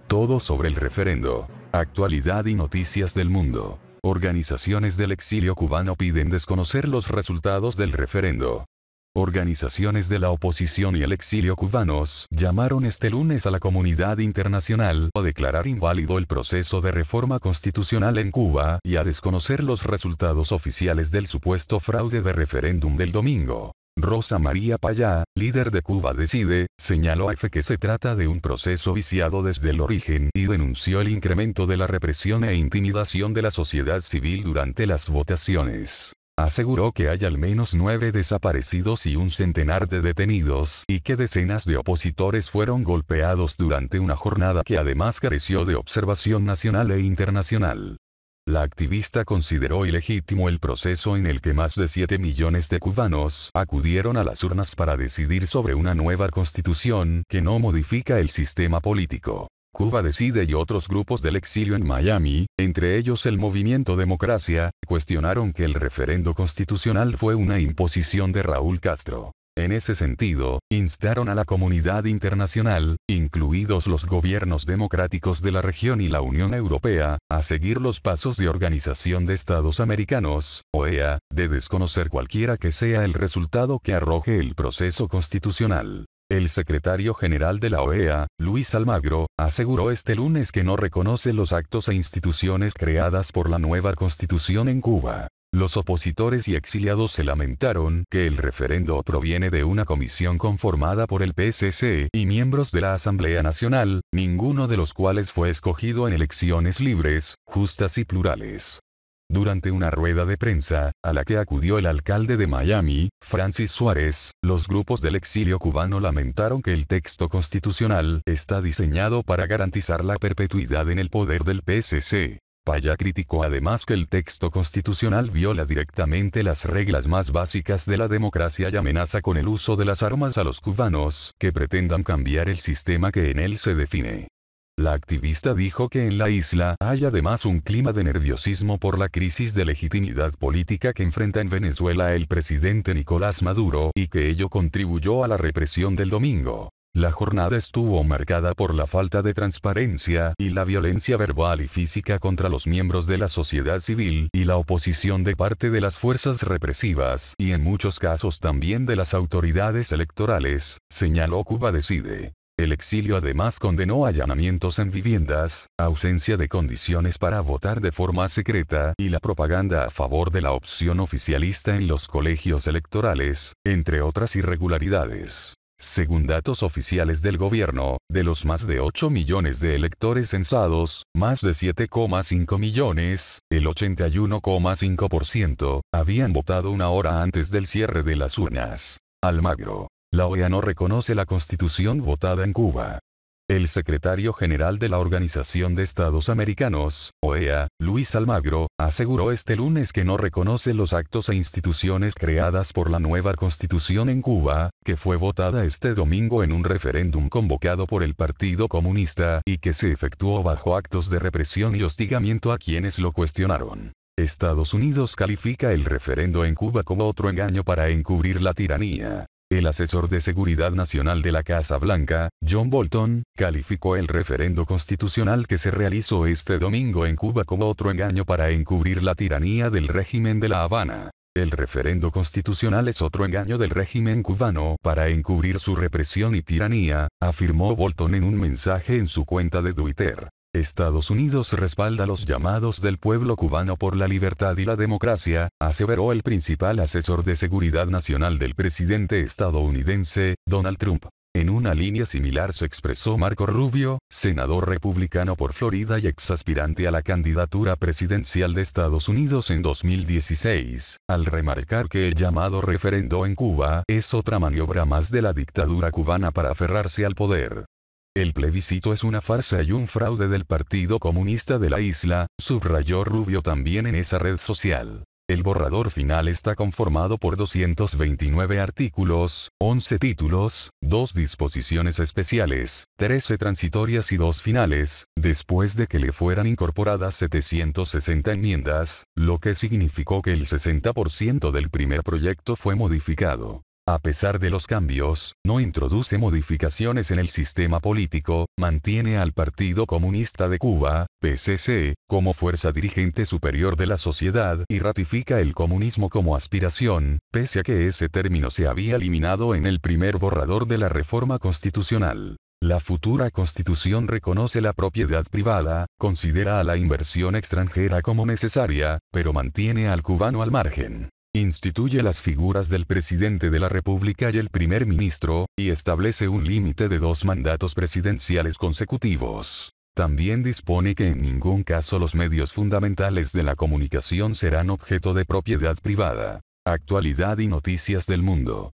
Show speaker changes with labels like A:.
A: Todo sobre el referendo. Actualidad y noticias del mundo. Organizaciones del exilio cubano piden desconocer los resultados del referendo. Organizaciones de la oposición y el exilio cubanos llamaron este lunes a la comunidad internacional a declarar inválido el proceso de reforma constitucional en Cuba y a desconocer los resultados oficiales del supuesto fraude de referéndum del domingo. Rosa María Payá, líder de Cuba Decide, señaló a EFE que se trata de un proceso viciado desde el origen y denunció el incremento de la represión e intimidación de la sociedad civil durante las votaciones. Aseguró que hay al menos 9 desaparecidos y un centenar de detenidos y que decenas de opositores fueron golpeados durante una jornada que además careció de observación nacional e internacional. La activista consideró ilegítimo el proceso en el que más de 7 millones de cubanos acudieron a las urnas para decidir sobre una nueva constitución que no modifica el sistema político. Cuba Decide y otros grupos del exilio en Miami, entre ellos el Movimiento Democracia, cuestionaron que el referendo constitucional fue una imposición de Raúl Castro. En ese sentido, instaron a la comunidad internacional, incluidos los gobiernos democráticos de la región y la Unión Europea, a seguir los pasos de Organización de Estados Americanos, OEA, de desconocer cualquiera que sea el resultado que arroje el proceso constitucional. El secretario general de la OEA, Luis Almagro, aseguró este lunes que no reconoce los actos e instituciones creadas por la nueva constitución en Cuba. Los opositores y exiliados se lamentaron que el referendo proviene de una comisión conformada por el PSC y miembros de la Asamblea Nacional, ninguno de los cuales fue escogido en elecciones libres, justas y plurales. Durante una rueda de prensa, a la que acudió el alcalde de Miami, Francis Suárez, los grupos del exilio cubano lamentaron que el texto constitucional está diseñado para garantizar la perpetuidad en el poder del PSC. Payá criticó además que el texto constitucional viola directamente las reglas más básicas de la democracia y amenaza con el uso de las armas a los cubanos que pretendan cambiar el sistema que en él se define. La activista dijo que en la isla hay además un clima de nerviosismo por la crisis de legitimidad política que enfrenta en Venezuela el presidente Nicolás Maduro y que ello contribuyó a la represión del domingo. La jornada estuvo marcada por la falta de transparencia y la violencia verbal y física contra los miembros de la sociedad civil y la oposición de parte de las fuerzas represivas y en muchos casos también de las autoridades electorales, señaló Cuba Decide. El exilio además condenó allanamientos en viviendas, ausencia de condiciones para votar de forma secreta y la propaganda a favor de la opción oficialista en los colegios electorales, entre otras irregularidades. Según datos oficiales del gobierno, de los más de 8 millones de electores censados, más de 7,5 millones, el 81,5%, habían votado una hora antes del cierre de las urnas. Almagro. La OEA no reconoce la constitución votada en Cuba. El secretario general de la Organización de Estados Americanos, OEA, Luis Almagro, aseguró este lunes que no reconoce los actos e instituciones creadas por la nueva constitución en Cuba, que fue votada este domingo en un referéndum convocado por el Partido Comunista y que se efectuó bajo actos de represión y hostigamiento a quienes lo cuestionaron. Estados Unidos califica el referendo en Cuba como otro engaño para encubrir la tiranía. El asesor de Seguridad Nacional de la Casa Blanca, John Bolton, calificó el referendo constitucional que se realizó este domingo en Cuba como otro engaño para encubrir la tiranía del régimen de La Habana. El referendo constitucional es otro engaño del régimen cubano para encubrir su represión y tiranía, afirmó Bolton en un mensaje en su cuenta de Twitter. Estados Unidos respalda los llamados del pueblo cubano por la libertad y la democracia, aseveró el principal asesor de seguridad nacional del presidente estadounidense, Donald Trump. En una línea similar se expresó Marco Rubio, senador republicano por Florida y exaspirante a la candidatura presidencial de Estados Unidos en 2016, al remarcar que el llamado referendo en Cuba es otra maniobra más de la dictadura cubana para aferrarse al poder. El plebiscito es una farsa y un fraude del Partido Comunista de la isla, subrayó Rubio también en esa red social. El borrador final está conformado por 229 artículos, 11 títulos, 2 disposiciones especiales, 13 transitorias y 2 finales, después de que le fueran incorporadas 760 enmiendas, lo que significó que el 60% del primer proyecto fue modificado. A pesar de los cambios, no introduce modificaciones en el sistema político, mantiene al Partido Comunista de Cuba, PCC, como fuerza dirigente superior de la sociedad y ratifica el comunismo como aspiración, pese a que ese término se había eliminado en el primer borrador de la reforma constitucional. La futura constitución reconoce la propiedad privada, considera a la inversión extranjera como necesaria, pero mantiene al cubano al margen. Instituye las figuras del presidente de la República y el primer ministro, y establece un límite de 2 mandatos presidenciales consecutivos. También dispone que en ningún caso los medios fundamentales de la comunicación serán objeto de propiedad privada. Actualidad y noticias del mundo.